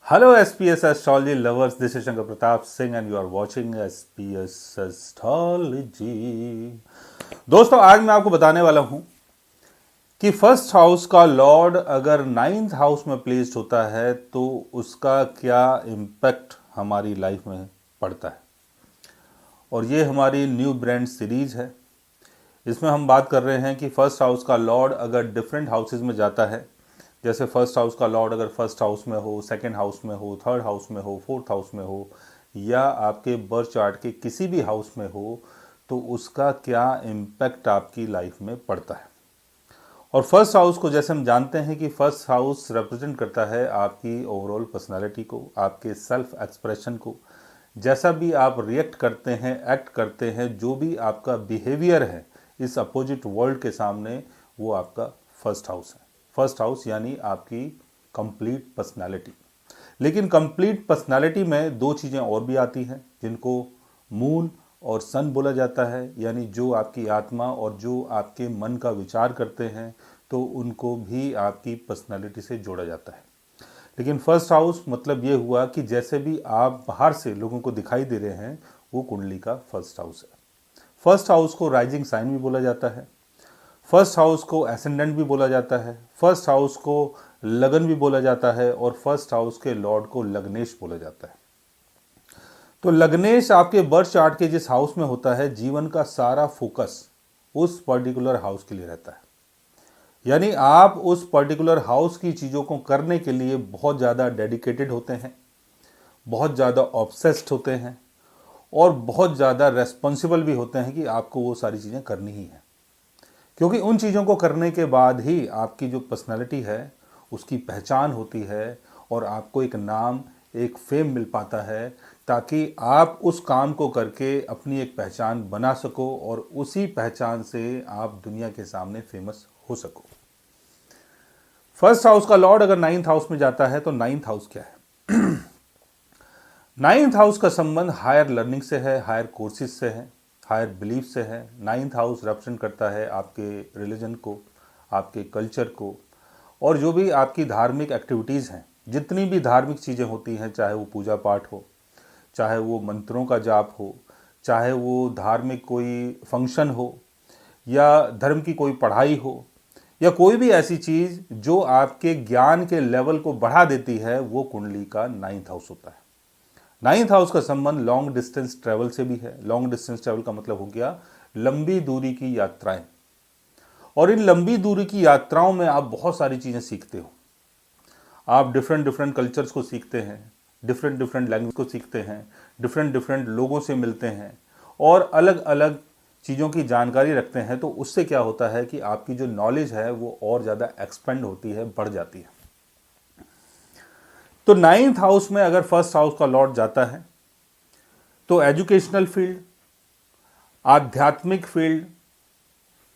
Hello SPS astrology lovers, this is Shankar Pratap Singh and you are watching SPS astrology। दोस्तों आज मैं आपको बताने वाला हूं कि फर्स्ट हाउस का लॉर्ड अगर नाइन्थ हाउस में प्लेस्ड होता है तो उसका क्या इम्पैक्ट हमारी लाइफ में पड़ता है। और ये हमारी न्यू ब्रांड सीरीज है। इसमें हम बात कर रहे हैं कि फर्स्ट हाउस का लॉर्ड अगर डिफरेंट हाउसेज में जाता है, जैसे फर्स्ट हाउस का लॉर्ड अगर फर्स्ट हाउस में हो, सेकंड हाउस में हो, थर्ड हाउस में हो, फोर्थ हाउस में हो, या आपके बर्थ चार्ट के किसी भी हाउस में हो, तो उसका क्या इम्पैक्ट आपकी लाइफ में पड़ता है। और फर्स्ट हाउस को जैसे हम जानते हैं कि फर्स्ट हाउस रिप्रेजेंट करता है आपकी ओवरऑल पर्सनालिटी को, आपके सेल्फ एक्सप्रेशन को, जैसा भी आप रिएक्ट करते हैं, एक्ट करते हैं, जो भी आपका बिहेवियर है इस अपोजिट वर्ल्ड के सामने, वो आपका फर्स्ट हाउस है। फर्स्ट हाउस यानी आपकी कंप्लीट पर्सनालिटी। लेकिन कंप्लीट पर्सनालिटी में दो चीज़ें और भी आती हैं जिनको मून और सन बोला जाता है, यानी जो आपकी आत्मा और जो आपके मन का विचार करते हैं तो उनको भी आपकी पर्सनालिटी से जोड़ा जाता है। लेकिन फर्स्ट हाउस मतलब ये हुआ कि जैसे भी आप बाहर से लोगों को दिखाई दे रहे हैं वो कुंडली का फर्स्ट हाउस है। फर्स्ट हाउस को राइजिंग साइन भी बोला जाता है, फर्स्ट हाउस को एसेंडेंट भी बोला जाता है, फर्स्ट हाउस को लगन भी बोला जाता है और फर्स्ट हाउस के लॉर्ड को लग्नेश बोला जाता है। तो लग्नेश आपके बर्थ चार्ट के जिस हाउस में होता है, जीवन का सारा फोकस उस पर्टिकुलर हाउस के लिए रहता है। यानी आप उस पर्टिकुलर हाउस की चीज़ों को करने के लिए बहुत ज़्यादा डेडिकेटेड होते हैं, बहुत ज़्यादा ऑब्सेस्ड होते हैं और बहुत ज़्यादा रेस्पॉन्सिबल भी होते हैं कि आपको वो सारी चीज़ें करनी ही है। क्योंकि उन चीज़ों को करने के बाद ही आपकी जो पर्सनालिटी है उसकी पहचान होती है और आपको एक नाम, एक फेम मिल पाता है, ताकि आप उस काम को करके अपनी एक पहचान बना सको और उसी पहचान से आप दुनिया के सामने फेमस हो सको। फर्स्ट हाउस का लॉर्ड अगर नाइन्थ हाउस में जाता है तो नाइन्थ हाउस क्या है? नाइन्थ हाउस का संबंध हायर लर्निंग से है, हायर कोर्सेज से है, हायर बिलीफ से है। नाइन्थ हाउस रिप्रेजेंट करता है आपके रिलीजन को, आपके कल्चर को, और जो भी आपकी धार्मिक एक्टिविटीज़ हैं, जितनी भी धार्मिक चीज़ें होती हैं, चाहे वो पूजा पाठ हो, चाहे वो मंत्रों का जाप हो, चाहे वो धार्मिक कोई फंक्शन हो, या धर्म की कोई पढ़ाई हो, या कोई भी ऐसी चीज़ जो आपके ज्ञान के लेवल को बढ़ा देती है, वो कुंडली का नाइन्थ हाउस होता है। नाइन्थ हाउस का संबंध लॉन्ग डिस्टेंस ट्रैवल से भी है। लॉन्ग डिस्टेंस ट्रैवल का मतलब हो गया लंबी दूरी की यात्राएं। और इन लंबी दूरी की यात्राओं में आप बहुत सारी चीज़ें सीखते हो। आप डिफरेंट डिफरेंट कल्चर्स को सीखते हैं, डिफरेंट डिफरेंट लैंग्वेज को सीखते हैं, डिफरेंट डिफरेंट लोगों से मिलते हैं और अलग अलग चीज़ों की जानकारी रखते हैं। तो उससे क्या होता है कि आपकी जो नॉलेज है वो और ज़्यादा एक्सपेंड होती है, बढ़ जाती है। तो नाइन्थ हाउस में अगर फर्स्ट हाउस का लॉर्ड जाता है तो एजुकेशनल फील्ड, आध्यात्मिक फील्ड,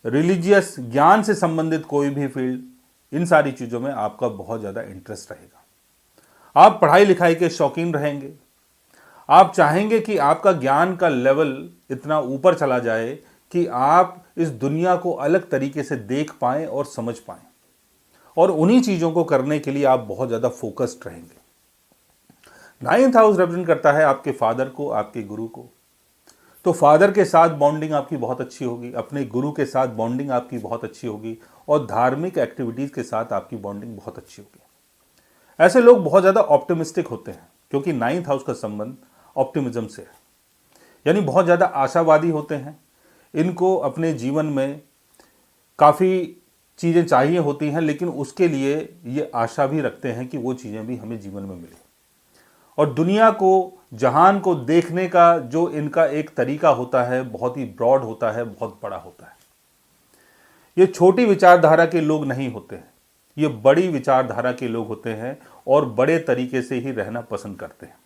रिलीजियस ज्ञान से संबंधित कोई भी फील्ड, इन सारी चीज़ों में आपका बहुत ज़्यादा इंटरेस्ट रहेगा। आप पढ़ाई लिखाई के शौकीन रहेंगे। आप चाहेंगे कि आपका ज्ञान का लेवल इतना ऊपर चला जाए कि आप इस दुनिया को अलग तरीके से देख पाएं और समझ पाएं, और उन्हीं चीज़ों को करने के लिए आप बहुत ज़्यादा फोकस्ड रहेंगे। नाइन्थ हाउस रिप्रेजेंट करता है आपके फादर को, आपके गुरु को। तो फादर के साथ बॉन्डिंग आपकी बहुत अच्छी होगी, अपने गुरु के साथ बॉन्डिंग आपकी बहुत अच्छी होगी, और धार्मिक एक्टिविटीज़ के साथ आपकी बॉन्डिंग बहुत अच्छी होगी। ऐसे लोग बहुत ज़्यादा ऑप्टिमिस्टिक होते हैं क्योंकि नाइन्थ हाउस का संबंध ऑप्टिमिज्म से है। यानी बहुत ज़्यादा आशावादी होते हैं। इनको अपने जीवन में काफ़ी चीज़ें चाहिए होती हैं, लेकिन उसके लिए ये आशा भी रखते हैं कि वो चीज़ें भी हमें जीवन में मिले। और दुनिया को, जहान को देखने का जो इनका एक तरीका होता है बहुत ही ब्रॉड होता है, बहुत बड़ा होता है। ये छोटी विचारधारा के लोग नहीं होते हैं, ये बड़ी विचारधारा के लोग होते हैं और बड़े तरीके से ही रहना पसंद करते हैं।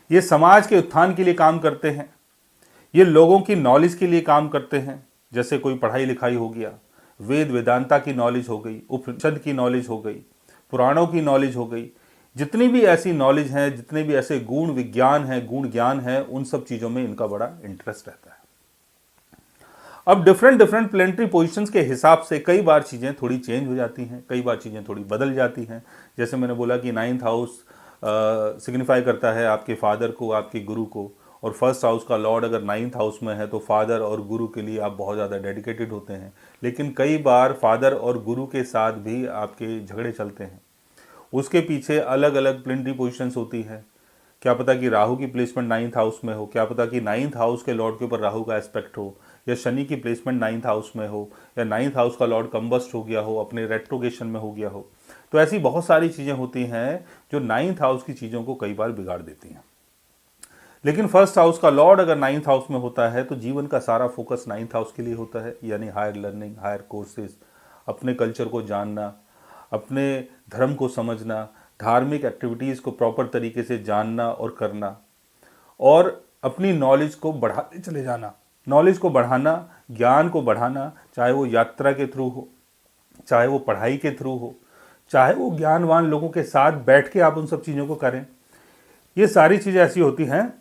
ये समाज के उत्थान के लिए काम करते हैं, ये लोगों की नॉलेज के लिए काम करते हैं। जैसे कोई पढ़ाई लिखाई हो गया, वेद वेदांता की नॉलेज हो गई, उपनिषद की नॉलेज हो गई, पुराणों की नॉलेज हो गई, जितनी भी ऐसी नॉलेज है, जितने भी ऐसे गुण विज्ञान है, गुण ज्ञान है, उन सब चीज़ों में इनका बड़ा इंटरेस्ट रहता है। अब डिफरेंट डिफरेंट प्लेनेटरी पोजीशंस के हिसाब से कई बार चीज़ें थोड़ी चेंज हो जाती हैं, कई बार चीज़ें थोड़ी बदल जाती हैं। जैसे मैंने बोला कि 9th हाउस सिग्निफाई करता है आपके फादर को, आपके गुरु को, और फर्स्ट हाउस का लॉर्ड अगर 9th हाउस में है तो फादर और गुरु के लिए आप बहुत ज़्यादा डेडिकेटेड होते हैं। लेकिन कई बार फादर और गुरु के साथ भी आपके झगड़े चलते हैं। उसके पीछे अलग अलग प्लेनेटरी पोजीशंस होती है। क्या पता कि राहु की प्लेसमेंट 9th हाउस में हो, क्या पता कि 9th हाउस के लॉर्ड के ऊपर राहु का एस्पेक्ट हो, या शनि की प्लेसमेंट 9th हाउस में हो, या 9th हाउस का लॉर्ड कंबस्ट हो गया हो, अपने रेट्रोगेशन में हो गया हो। तो ऐसी बहुत सारी चीज़ें होती हैं जो 9th हाउस की चीज़ों को कई बार बिगाड़ देती हैं। लेकिन फर्स्ट हाउस का लॉर्ड अगर 9th हाउस में होता है तो जीवन का सारा फोकस 9th हाउस के लिए होता है, यानी हायर लर्निंग, हायर कोर्सेज, अपने कल्चर को जानना, अपने धर्म को समझना, धार्मिक एक्टिविटीज़ को प्रॉपर तरीके से जानना और करना, और अपनी नॉलेज को बढ़ाते चले जाना। नॉलेज को बढ़ाना, ज्ञान को बढ़ाना, चाहे वो यात्रा के थ्रू हो, चाहे वो पढ़ाई के थ्रू हो, चाहे वो ज्ञानवान लोगों के साथ बैठ के आप उन सब चीज़ों को करें। ये सारी चीज़ें ऐसी होती हैं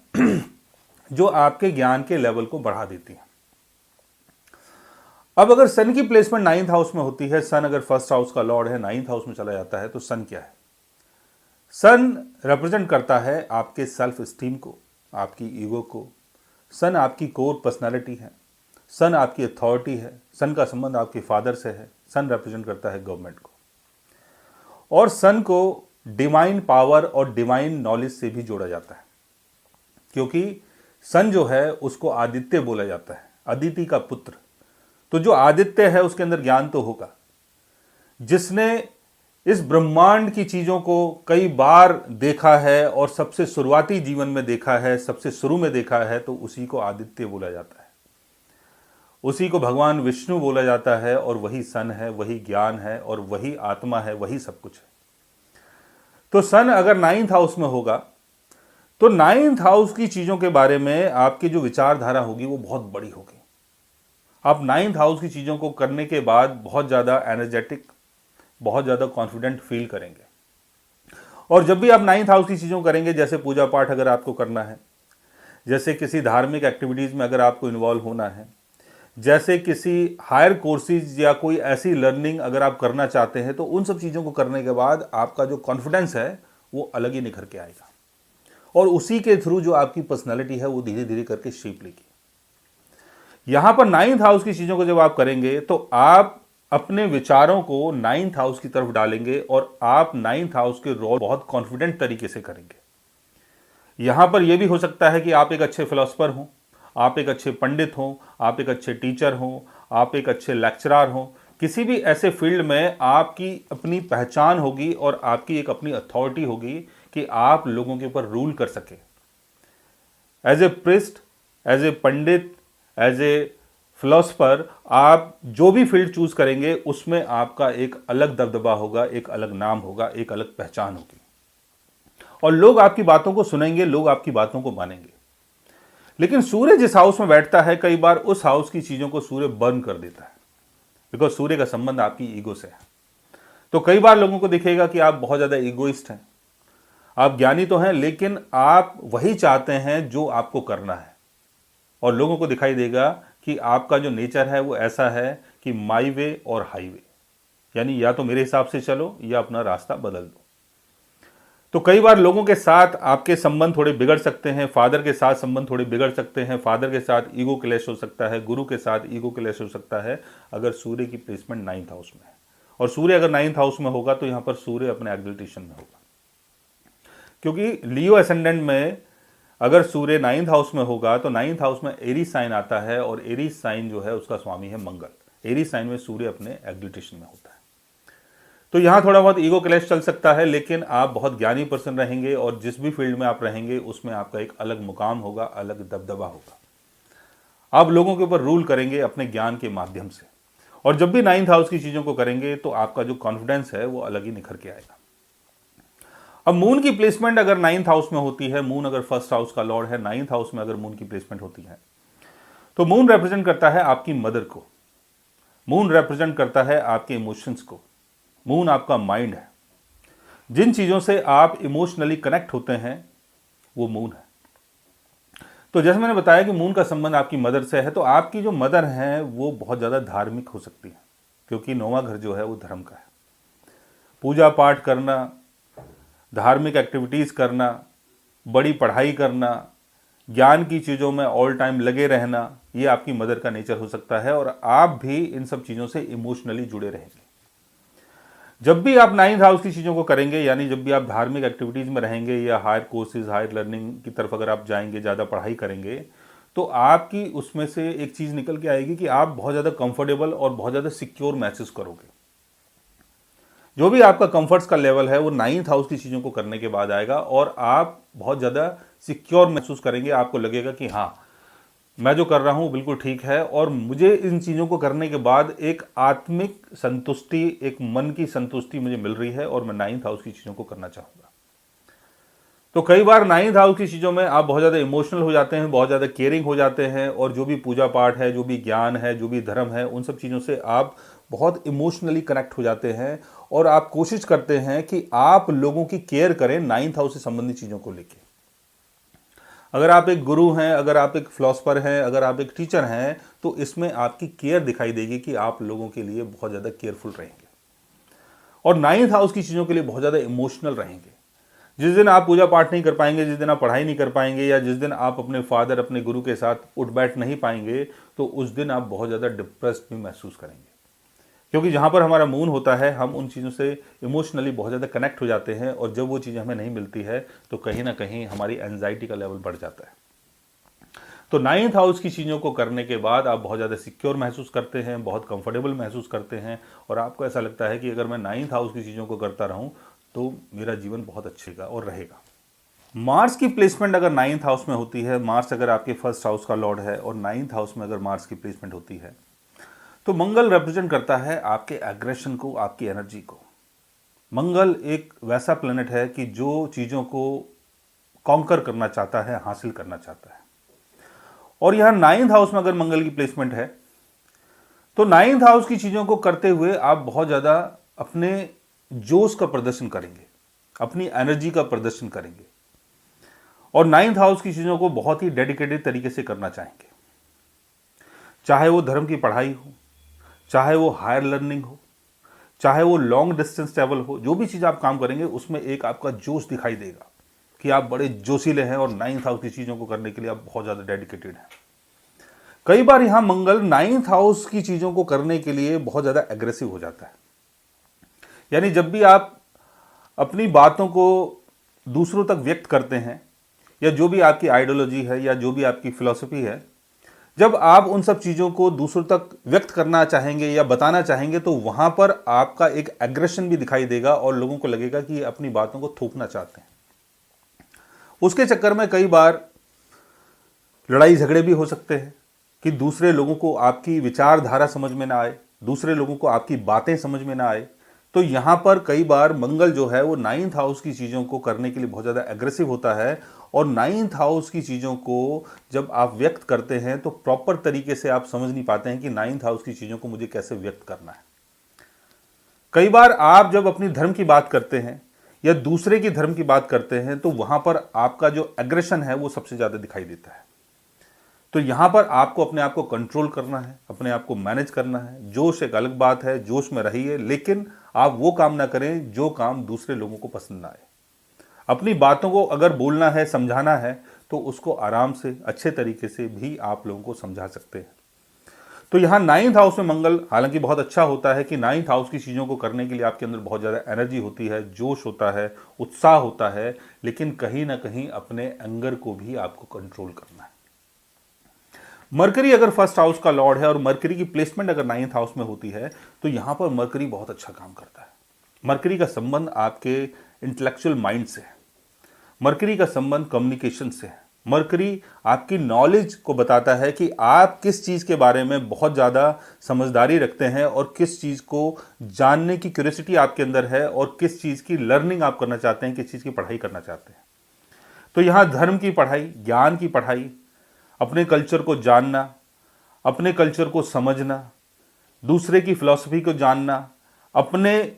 जो आपके ज्ञान के लेवल को बढ़ा देती हैं। अब अगर सन की प्लेसमेंट 9th हाउस में होती है, सन अगर फर्स्ट हाउस का लॉर्ड है 9th हाउस में चला जाता है, तो सन क्या है? सन रिप्रेजेंट करता है आपके सेल्फ स्टीम को, आपकी ईगो को। सन आपकी कोर पर्सनालिटी है, सन आपकी अथॉरिटी है, सन का संबंध आपके फादर से है, सन रिप्रेजेंट करता है गवर्नमेंट को, और सन को डिवाइन पावर और डिवाइन नॉलेज से भी जोड़ा जाता है, क्योंकि सन जो है उसको आदित्य बोला जाता है, अदिति का पुत्र। तो जो आदित्य है उसके अंदर ज्ञान तो होगा। जिसने इस ब्रह्मांड की चीज़ों को कई बार देखा है और सबसे शुरुआती जीवन में देखा है, सबसे शुरू में देखा है, तो उसी को आदित्य बोला जाता है, उसी को भगवान विष्णु बोला जाता है, और वही सन है, वही ज्ञान है, और वही आत्मा है, वही सब कुछ है। तो सन अगर 9th हाउस में होगा तो 9th हाउस की चीज़ों के बारे में आपकी जो विचारधारा होगी वो बहुत बड़ी होगी। आप 9th हाउस की चीज़ों को करने के बाद बहुत ज़्यादा एनर्जेटिक, बहुत ज़्यादा कॉन्फिडेंट फील करेंगे। और जब भी आप 9th हाउस की चीज़ों करेंगे, जैसे पूजा पाठ अगर आपको करना है, जैसे किसी धार्मिक एक्टिविटीज़ में अगर आपको इन्वॉल्व होना है, जैसे किसी हायर कोर्सेज या कोई ऐसी लर्निंग अगर आप करना चाहते हैं, तो उन सब चीज़ों को करने के बाद आपका जो कॉन्फिडेंस है वो अलग ही निखर के आएगा, और उसी के थ्रू जो आपकी पर्सनैलिटी है वो धीरे धीरे करके शेप लेगी। यहाँ पर 9th हाउस की चीज़ों को जब आप करेंगे तो आप अपने विचारों को 9th हाउस की तरफ डालेंगे, और आप 9th हाउस के रोल बहुत कॉन्फिडेंट तरीके से करेंगे। यहाँ पर यह भी हो सकता है कि आप एक अच्छे फिलोसफर हों, आप एक अच्छे पंडित हों, आप एक अच्छे टीचर हों, आप एक अच्छे लेक्चरर हों। किसी भी ऐसे फील्ड में आपकी अपनी पहचान होगी और आपकी एक अपनी अथॉरिटी होगी कि आप लोगों के ऊपर रूल कर सके। As a priest, as a pandit, as a philosopher, आप जो भी फील्ड चूज करेंगे उसमें आपका एक अलग दबदबा होगा, एक अलग नाम होगा, एक अलग पहचान होगी, और लोग आपकी बातों को सुनेंगे, लोग आपकी बातों को मानेंगे। लेकिन सूर्य जिस हाउस में बैठता है, कई बार उस हाउस की चीजों को सूर्य बर्न कर देता है, बिकॉज सूर्य का संबंध आपकी ईगो से है। तो कई बार लोगों को दिखेगा कि आप बहुत ज्यादा ईगोइस्ट हैं, आप ज्ञानी तो हैं लेकिन आप वही चाहते हैं जो आपको करना है, और लोगों को दिखाई देगा कि आपका जो नेचर है वो ऐसा है कि माई वे और हाईवे, यानी या तो मेरे हिसाब से चलो या अपना रास्ता बदल दो। तो कई बार लोगों के साथ आपके संबंध थोड़े बिगड़ सकते हैं, फादर के साथ संबंध थोड़े बिगड़ सकते हैं, फादर के साथ ईगो क्लैश हो सकता है, गुरु के साथ ईगो क्लैश हो सकता है, अगर सूर्य की प्लेसमेंट 9th हाउस में है। और सूर्य अगर 9th हाउस में होगा तो यहां पर सूर्य अपने एक्सल्टेशन में होगा, क्योंकि लियो एसेंडेंट में अगर सूर्य 9th हाउस में होगा तो 9th हाउस में एरीज साइन आता है, और एरीज साइन जो है उसका स्वामी है मंगल। एरीज साइन में सूर्य अपने एक्सल्टेशन में होता है। तो यहां थोड़ा बहुत ईगो क्लैश चल सकता है, लेकिन आप बहुत ज्ञानी पर्सन रहेंगे, और जिस भी फील्ड में आप रहेंगे उसमें आपका एक अलग मुकाम होगा, अलग दबदबा होगा। आप लोगों के ऊपर रूल करेंगे अपने ज्ञान के माध्यम से, और जब भी 9th हाउस की चीजों को करेंगे तो आपका जो कॉन्फिडेंस है वो अलग ही निखर के आएगा। अब मून की प्लेसमेंट अगर 9th हाउस में होती है, मून अगर फर्स्ट हाउस का लॉर्ड है, 9th हाउस में अगर मून की प्लेसमेंट होती है, तो मून रिप्रेजेंट करता है आपकी मदर को, मून रिप्रेजेंट करता है आपके इमोशंस को, मून आपका माइंड है। जिन चीजों से आप इमोशनली कनेक्ट होते हैं वो मून है। तो जैसे मैंने बताया कि मून का संबंध आपकी मदर से है, तो आपकी जो मदर हैं वो बहुत ज़्यादा धार्मिक हो सकती है, क्योंकि 9वां घर जो है वो धर्म का है। पूजा पाठ करना, धार्मिक एक्टिविटीज़ करना, बड़ी पढ़ाई करना, ज्ञान की चीज़ों में ऑल टाइम लगे रहना, ये आपकी मदर का नेचर हो सकता है और आप भी इन सब चीज़ों से इमोशनली जुड़े रहेंगे। जब भी आप 9th हाउस की चीज़ों को करेंगे, यानी जब भी आप धार्मिक एक्टिविटीज़ में रहेंगे या हायर कोर्सेज, हायर लर्निंग की तरफ अगर आप जाएंगे, ज़्यादा पढ़ाई करेंगे, तो आपकी उसमें से एक चीज़ निकल के आएगी कि आप बहुत ज़्यादा कंफर्टेबल और बहुत ज़्यादा सिक्योर महसूस करोगे। जो भी आपका कंफर्ट्स का लेवल है वो 9th हाउस की चीज़ों को करने के बाद आएगा और आप बहुत ज़्यादा सिक्योर महसूस करेंगे। आपको लगेगा कि हाँ, मैं जो कर रहा हूँ बिल्कुल ठीक है और मुझे इन चीज़ों को करने के बाद एक आत्मिक संतुष्टि, एक मन की संतुष्टि मुझे मिल रही है और मैं 9th हाउस की चीज़ों को करना चाहूँगा। तो कई बार 9th हाउस की चीज़ों में आप बहुत ज़्यादा इमोशनल हो जाते हैं, बहुत ज़्यादा केयरिंग हो जाते हैं और जो भी पूजा पाठ है, जो भी ज्ञान है, जो भी धर्म है, उन सब चीज़ों से आप बहुत इमोशनली कनेक्ट हो जाते हैं और आप कोशिश करते हैं कि आप लोगों की केयर करें 9th हाउस से संबंधित चीज़ों को लेकर। अगर आप एक गुरु हैं, अगर आप एक फिलोसफर हैं, अगर आप एक टीचर हैं, तो इसमें आपकी केयर दिखाई देगी कि आप लोगों के लिए बहुत ज़्यादा केयरफुल रहेंगे और 9th हाउस की चीज़ों के लिए बहुत ज़्यादा इमोशनल रहेंगे। जिस दिन आप पूजा पाठ नहीं कर पाएंगे, जिस दिन आप पढ़ाई नहीं कर पाएंगे या जिस दिन आप अपने फादर, अपने गुरु के साथ उठ बैठ नहीं पाएंगे, तो उस दिन आप बहुत ज़्यादा डिप्रेस्ड भी महसूस करेंगे, क्योंकि जहाँ पर हमारा मून होता है हम उन चीज़ों से इमोशनली बहुत ज़्यादा कनेक्ट हो जाते हैं और जब वो चीज़ें हमें नहीं मिलती है तो कहीं ना कहीं हमारी एंजाइटी का लेवल बढ़ जाता है। तो 9th हाउस की चीज़ों को करने के बाद आप बहुत ज़्यादा सिक्योर महसूस करते हैं, बहुत कंफर्टेबल महसूस करते हैं और आपको ऐसा लगता है कि अगर मैं 9th हाउस की चीज़ों को करता रहूं तो मेरा जीवन बहुत अच्छेगा और रहेगा। मार्स की प्लेसमेंट अगर 9th हाउस में होती है, मार्स अगर आपके फर्स्ट हाउस का लॉर्ड है और 9th हाउस में अगर मार्स की प्लेसमेंट होती है, तो मंगल रिप्रेजेंट करता है आपके एग्रेशन को, आपकी एनर्जी को। मंगल एक वैसा प्लेनेट है कि जो चीज़ों को कॉन्कर करना चाहता है, हासिल करना चाहता है। और यहां 9th हाउस में अगर मंगल की प्लेसमेंट है तो 9th हाउस की चीज़ों को करते हुए आप बहुत ज़्यादा अपने जोश का प्रदर्शन करेंगे, अपनी एनर्जी का प्रदर्शन करेंगे और 9th हाउस की चीज़ों को बहुत ही डेडिकेटेड तरीके से करना चाहेंगे। चाहे वो धर्म की पढ़ाई हो, चाहे वो हायर लर्निंग हो, चाहे वो लॉन्ग डिस्टेंस ट्रैवल हो, जो भी चीज़ आप काम करेंगे उसमें एक आपका जोश दिखाई देगा कि आप बड़े जोशीले हैं और 9th हाउस की चीज़ों को करने के लिए आप बहुत ज़्यादा डेडिकेटेड हैं। कई बार यहां मंगल 9th हाउस की चीज़ों को करने के लिए बहुत ज़्यादा एग्रेसिव हो जाता है, यानी जब भी आप अपनी बातों को दूसरों तक व्यक्त करते हैं या जो भी आपकी आइडियोलॉजी है या जो भी आपकी फिलॉसफी है, जब आप उन सब चीज़ों को दूसरों तक व्यक्त करना चाहेंगे या बताना चाहेंगे तो वहां पर आपका एक एग्रेशन भी दिखाई देगा और लोगों को लगेगा कि ये अपनी बातों को थोपना चाहते हैं। उसके चक्कर में कई बार लड़ाई झगड़े भी हो सकते हैं कि दूसरे लोगों को आपकी विचारधारा समझ में ना आए, दूसरे लोगों को आपकी बातें समझ में ना आए। तो यहां पर कई बार मंगल जो है वो 9th हाउस की चीज़ों को करने के लिए बहुत ज़्यादा एग्रेसिव होता है और 9th हाउस की चीज़ों को जब आप व्यक्त करते हैं तो प्रॉपर तरीके से आप समझ नहीं पाते हैं कि 9th हाउस की चीज़ों को मुझे कैसे व्यक्त करना है। कई बार आप जब अपनी धर्म की बात करते हैं या दूसरे की धर्म की बात करते हैं तो वहां पर आपका जो एग्रेशन है वो सबसे ज़्यादा दिखाई देता है। तो यहां पर आपको अपने आप को कंट्रोल करना है, अपने आप को मैनेज करना है। जोश एक अलग बात है, जोश में रहिए, लेकिन आप वो काम ना करें जो काम दूसरे लोगों को पसंद ना आए। अपनी बातों को अगर बोलना है, समझाना है, तो उसको आराम से, अच्छे तरीके से भी आप लोगों को समझा सकते हैं। तो यहाँ 9th हाउस में मंगल हालांकि बहुत अच्छा होता है कि 9th हाउस की चीज़ों को करने के लिए आपके अंदर बहुत ज़्यादा एनर्जी होती है, जोश होता है, उत्साह होता है, लेकिन कहीं ना कहीं अपने एंगर को भी आपको कंट्रोल करना है। मरकरी अगर फर्स्ट हाउस का लॉर्ड है और मरकरी की प्लेसमेंट अगर 9th हाउस में होती है तो यहां पर मरकरी बहुत अच्छा काम करता है। मरकरी का संबंध आपके इंटेलेक्चुअल माइंड से है, मरकरी का संबंध कम्युनिकेशन से है। मरकरी आपकी नॉलेज को बताता है कि आप किस चीज़ के बारे में बहुत ज़्यादा समझदारी रखते हैं और किस चीज़ को जानने की क्यूरियोसिटी आपके अंदर है और किस चीज़ की लर्निंग आप करना चाहते हैं, किस चीज़ की पढ़ाई करना चाहते हैं। तो यहाँ धर्म की पढ़ाई, ज्ञान की पढ़ाई, अपने कल्चर को जानना, अपने कल्चर को समझना, दूसरे की फिलॉसफी को जानना, अपने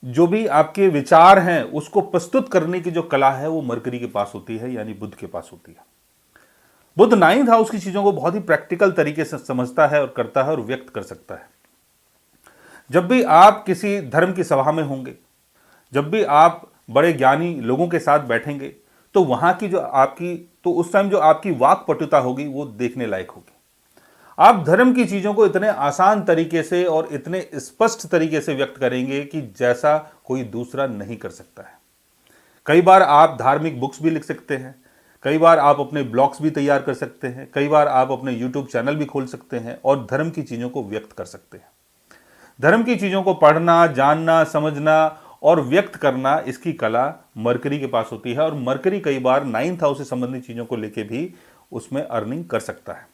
जो भी आपके विचार हैं उसको प्रस्तुत करने की जो कला है वो मरकरी के पास होती है, यानी बुध के पास होती है। बुध नाइन्थ हाउस की चीजों को बहुत ही प्रैक्टिकल तरीके से समझता है और करता है और व्यक्त कर सकता है। जब भी आप किसी धर्म की सभा में होंगे, जब भी आप बड़े ज्ञानी लोगों के साथ बैठेंगे, तो वहां की जो आपकी तो उस टाइम जो आपकी वाक पटुता होगी वो देखने लायक होगी। आप धर्म की चीजों को इतने आसान तरीके से और इतने स्पष्ट तरीके से व्यक्त करेंगे कि जैसा कोई दूसरा नहीं कर सकता है। कई बार आप धार्मिक बुक्स भी लिख सकते हैं, कई बार आप अपने ब्लॉग्स भी तैयार कर सकते हैं, कई बार आप अपने यूट्यूब चैनल भी खोल सकते हैं और धर्म की चीजों को व्यक्त कर सकते हैं। धर्म की चीजों को पढ़ना, जानना, समझना और व्यक्त करना, इसकी कला मरकरी के पास होती है और मरकरी कई बार नाइन्थ हाउस से संबंधित चीजों को लेकर भी उसमें अर्निंग कर सकता है,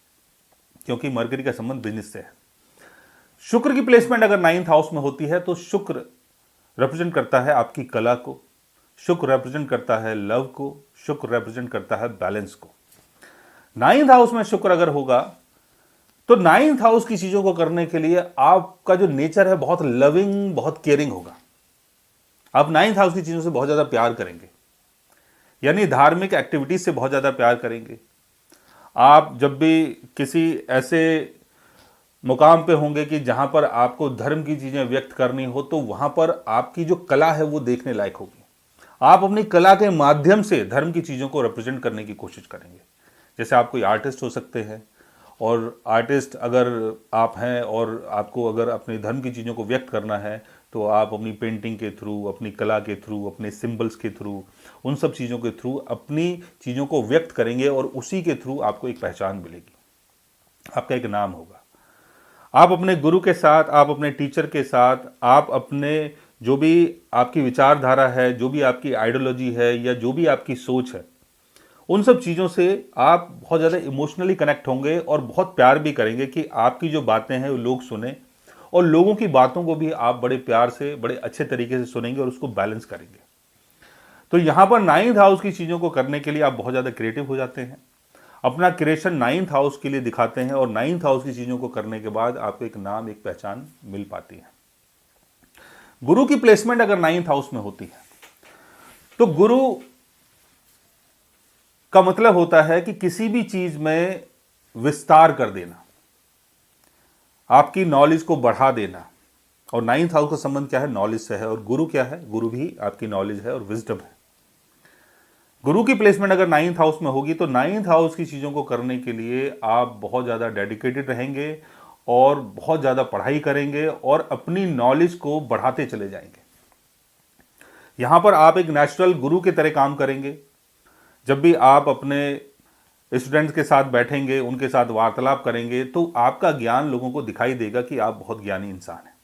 क्योंकि मरकरी का संबंध बिजनेस से है। शुक्र की प्लेसमेंट अगर नाइन्थ हाउस में होती है तो शुक्र रिप्रेजेंट करता है आपकी कला को, शुक्र रिप्रेजेंट करता है लव को, शुक्र रिप्रेजेंट करता है बैलेंस को। नाइन्थ हाउस में शुक्र अगर होगा तो नाइन्थ हाउस की चीजों को करने के लिए आपका जो नेचर है बहुत लविंग, बहुत केयरिंग होगा। आप नाइन्थ हाउस की चीजों से बहुत ज्यादा प्यार करेंगे, यानी धार्मिक एक्टिविटीज से बहुत ज्यादा प्यार करेंगे। आप जब भी किसी ऐसे मुकाम पे होंगे कि जहां पर आपको धर्म की चीजें व्यक्त करनी हो, तो वहां पर आपकी जो कला है वो देखने लायक होगी। आप अपनी कला के माध्यम से धर्म की चीजों को रिप्रेजेंट करने की कोशिश करेंगे। जैसे आप कोई आर्टिस्ट हो सकते हैं, और आर्टिस्ट अगर आप हैं और आपको अगर अपने धर्म की चीज़ों को व्यक्त करना है तो आप अपनी पेंटिंग के थ्रू, अपनी कला के थ्रू, अपने सिंबल्स के थ्रू, उन सब चीज़ों के थ्रू अपनी चीज़ों को व्यक्त करेंगे और उसी के थ्रू आपको एक पहचान मिलेगी, आपका एक नाम होगा। आप अपने गुरु के साथ, आप अपने टीचर के साथ, आप अपने जो भी आपकी विचारधारा है, जो भी आपकी आइडियोलॉजी है या जो भी आपकी सोच है, उन सब चीज़ों से आप बहुत ज़्यादा इमोशनली कनेक्ट होंगे और बहुत प्यार भी करेंगे कि आपकी जो बातें हैं वो लोग सुने, और लोगों की बातों को भी आप बड़े प्यार से, बड़े अच्छे तरीके से सुनेंगे और उसको बैलेंस करेंगे। तो यहाँ पर नाइन्थ हाउस की चीज़ों को करने के लिए आप बहुत ज़्यादा क्रिएटिव हो जाते हैं, अपना क्रिएशन नाइन्थ हाउस के लिए दिखाते हैं और नाइन्थ हाउस की चीज़ों को करने के बाद आपको एक नाम, एक पहचान मिल पाती है। गुरु की प्लेसमेंट अगर नाइन्थ हाउस में होती है तो गुरु का मतलब होता है कि किसी भी चीज में विस्तार कर देना, आपकी नॉलेज को बढ़ा देना। और नाइन्थ हाउस का संबंध क्या है? नॉलेज से है। और गुरु क्या है? गुरु भी आपकी नॉलेज है और विजडम है। गुरु की प्लेसमेंट अगर नाइन्थ हाउस में होगी तो नाइन्थ हाउस की चीजों को करने के लिए आप बहुत ज्यादा डेडिकेटेड रहेंगे और बहुत ज्यादा पढ़ाई करेंगे और अपनी नॉलेज को बढ़ाते चले जाएंगे। यहां पर आप एक नेचुरल गुरु की तरह काम करेंगे। जब भी आप अपने स्टूडेंट्स के साथ बैठेंगे, उनके साथ वार्तालाप करेंगे, तो आपका ज्ञान लोगों को दिखाई देगा कि आप बहुत ज्ञानी इंसान हैं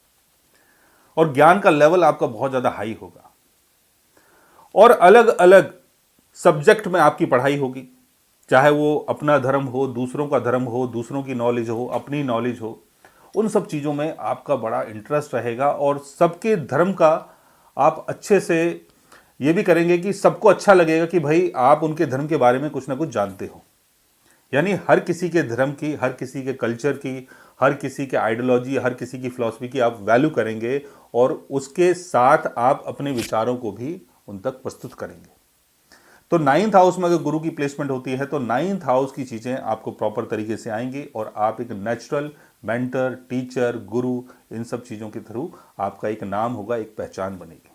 और ज्ञान का लेवल आपका बहुत ज़्यादा हाई होगा। और अलग अलग सब्जेक्ट में आपकी पढ़ाई होगी, चाहे वो अपना धर्म हो, दूसरों का धर्म हो, दूसरों की नॉलेज हो, अपनी नॉलेज हो, उन सब चीज़ों में आपका बड़ा इंटरेस्ट रहेगा और सबके धर्म का आप अच्छे से ये भी करेंगे कि सबको अच्छा लगेगा कि भाई आप उनके धर्म के बारे में कुछ ना कुछ जानते हो। यानी हर किसी के धर्म की, हर किसी के कल्चर की, हर किसी के आइडियोलॉजी, हर किसी की फिलॉसफी की आप वैल्यू करेंगे और उसके साथ आप अपने विचारों को भी उन तक प्रस्तुत करेंगे। तो नाइन्थ हाउस में अगर गुरु की प्लेसमेंट होती है तो नाइन्थ हाउस की चीज़ें आपको प्रॉपर तरीके से आएंगी और आप एक नेचुरल मेंटर, टीचर, गुरु, इन सब चीज़ों के थ्रू आपका एक नाम होगा, एक पहचान बनेगी।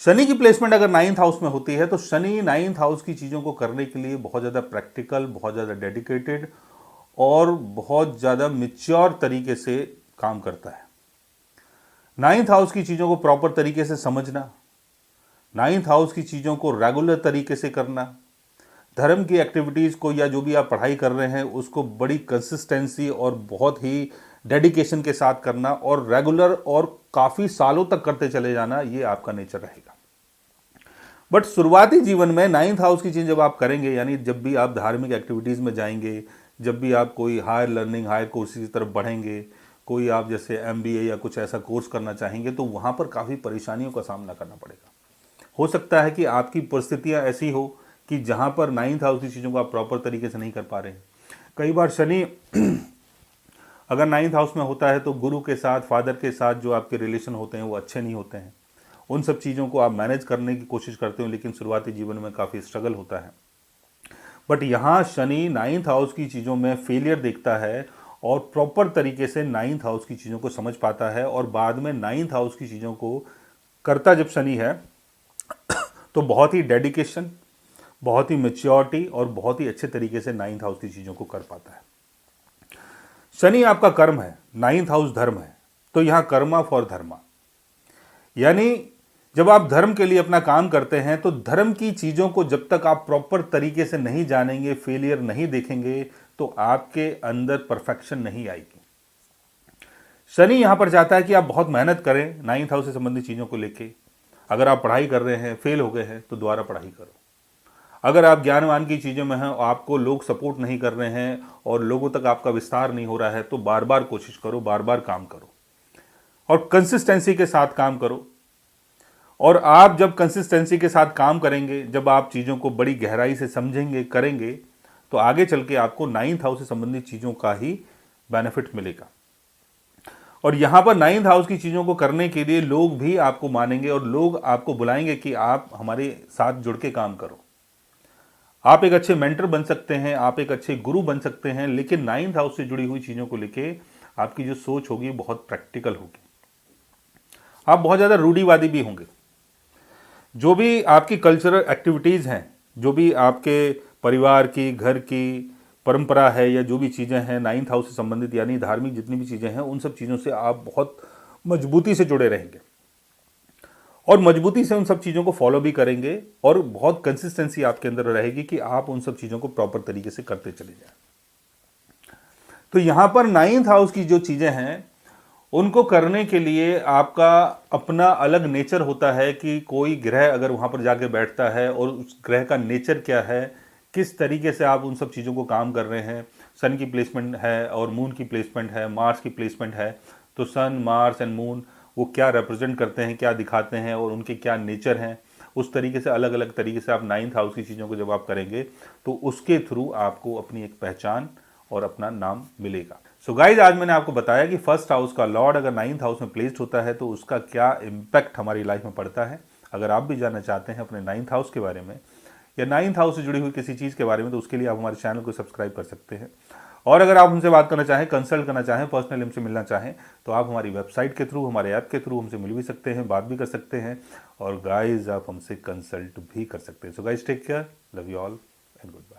शनि की प्लेसमेंट अगर नाइन्थ हाउस में होती है तो शनि नाइन्थ हाउस की चीज़ों को करने के लिए बहुत ज़्यादा प्रैक्टिकल, बहुत ज़्यादा डेडिकेटेड और बहुत ज़्यादा मिच्योर तरीके से काम करता है। नाइन्थ हाउस की चीज़ों को प्रॉपर तरीके से समझना, नाइन्थ हाउस की चीज़ों को रेगुलर तरीके से करना, धर्म की एक्टिविटीज़ को या जो भी आप पढ़ाई कर रहे हैं उसको बड़ी कंसिस्टेंसी और बहुत ही डेडिकेशन के साथ करना और रेगुलर और काफ़ी सालों तक करते चले जाना, ये आपका नेचर रहेगा। बट शुरुआती जीवन में नाइन्थ हाउस की चीज़ जब आप करेंगे, यानी जब भी आप धार्मिक एक्टिविटीज़ में जाएंगे, जब भी आप कोई हायर लर्निंग, हायर कोर्सेज की तरफ बढ़ेंगे, कोई आप जैसे MBA या कुछ ऐसा कोर्स करना चाहेंगे, तो वहाँ पर काफ़ी परेशानियों का सामना करना पड़ेगा। हो सकता है कि आपकी परिस्थितियाँ ऐसी हो कि जहाँ पर नाइन्थ हाउस की चीज़ों को आप प्रॉपर तरीके से नहीं कर पा रहे हैं। कई बार शनि अगर नाइन्थ हाउस में होता है तो गुरु के साथ, फादर के साथ जो आपके रिलेशन होते हैं वो अच्छे नहीं होते हैं। उन सब चीज़ों को आप मैनेज करने की कोशिश करते हो, लेकिन शुरुआती जीवन में काफ़ी स्ट्रगल होता है। बट यहाँ शनि 9th हाउस की चीज़ों में फेलियर देखता है और प्रॉपर तरीके से 9th हाउस की चीज़ों को समझ पाता है, और बाद में 9th हाउस की चीज़ों को करता जब शनि है तो बहुत ही डेडिकेशन, बहुत ही मेच्योरिटी और बहुत ही अच्छे तरीके से 9th हाउस की चीज़ों को कर पाता है। शनि आपका कर्म है, 9th हाउस धर्म है, तो यहाँ कर्मा फॉर धर्मा, यानी जब आप धर्म के लिए अपना काम करते हैं तो धर्म की चीज़ों को जब तक आप प्रॉपर तरीके से नहीं जानेंगे, फेलियर नहीं देखेंगे, तो आपके अंदर परफेक्शन नहीं आएगी। शनि यहाँ पर चाहता है कि आप बहुत मेहनत करें 9th हाउस से संबंधित चीज़ों को लेके। अगर आप पढ़ाई कर रहे हैं, फेल हो गए हैं, तो दोबारा पढ़ाई करो। अगर आप ज्ञानवान की चीज़ों में हैं और आपको लोग सपोर्ट नहीं कर रहे हैं और लोगों तक आपका विस्तार नहीं हो रहा है, तो बार बार कोशिश करो, बार बार काम करो और कंसिस्टेंसी के साथ काम करो। और आप जब कंसिस्टेंसी के साथ काम करेंगे, जब आप चीज़ों को बड़ी गहराई से समझेंगे, करेंगे, तो आगे चल के आपको 9th हाउस से संबंधित चीज़ों का ही बेनिफिट मिलेगा। और यहाँ पर 9th हाउस की चीज़ों को करने के लिए लोग भी आपको मानेंगे और लोग आपको बुलाएंगे कि आप हमारे साथ जुड़ के काम करो। आप एक अच्छे मेंटर बन सकते हैं, आप एक अच्छे गुरु बन सकते हैं, लेकिन 9th हाउस से जुड़ी हुई चीज़ों को लेके आपकी जो सोच होगी बहुत प्रैक्टिकल होगी। आप बहुत ज़्यादा रूढ़िवादी भी होंगे। जो भी आपकी कल्चरल एक्टिविटीज़ हैं, जो भी आपके परिवार की, घर की परंपरा है या जो भी चीज़ें हैं 9th हाउस से संबंधित, यानी धार्मिक जितनी भी चीज़ें हैं, उन सब चीज़ों से आप बहुत मजबूती से जुड़े रहेंगे और मजबूती से उन सब चीज़ों को फॉलो भी करेंगे और बहुत कंसिस्टेंसी आपके अंदर रहेगी कि आप उन सब चीज़ों को प्रॉपर तरीके से करते चले जाएं। तो यहाँ पर 9th हाउस की जो चीज़ें हैं उनको करने के लिए आपका अपना अलग नेचर होता है कि कोई ग्रह अगर वहाँ पर जाके बैठता है और उस ग्रह का नेचर क्या है, किस तरीके से आप उन सब चीज़ों को काम कर रहे हैं। सन की प्लेसमेंट है और मून की प्लेसमेंट है, मार्स की प्लेसमेंट है, तो सन, मार्स एंड मून वो क्या रिप्रेजेंट करते हैं, क्या दिखाते हैं और उनके क्या नेचर हैं, उस तरीके से अलग अलग तरीके से आप 9th हाउस की चीज़ों को जब आप करेंगे तो उसके थ्रू आपको अपनी एक पहचान और अपना नाम मिलेगा। सो गाइज, आज मैंने आपको बताया कि फर्स्ट हाउस का लॉर्ड अगर 9th हाउस में प्लेस्ड होता है तो उसका क्या इम्पैक्ट हमारी लाइफ में पड़ता है। अगर आप भी जानना चाहते हैं अपने 9th हाउस के बारे में या 9th हाउस से जुड़ी हुई किसी चीज़ के बारे में, तो उसके लिए आप हमारे चैनल को सब्सक्राइब कर सकते हैं। और अगर आप हमसे बात करना चाहें, कंसल्ट करना चाहें, पर्सनली हमसे मिलना चाहें, तो आप हमारी वेबसाइट के थ्रू, हमारे ऐप के थ्रू हमसे मिल भी सकते हैं, बात भी कर सकते हैं और गाइज आप हमसे कंसल्ट भी कर सकते हैं। So guys, take care, love you all and good bye.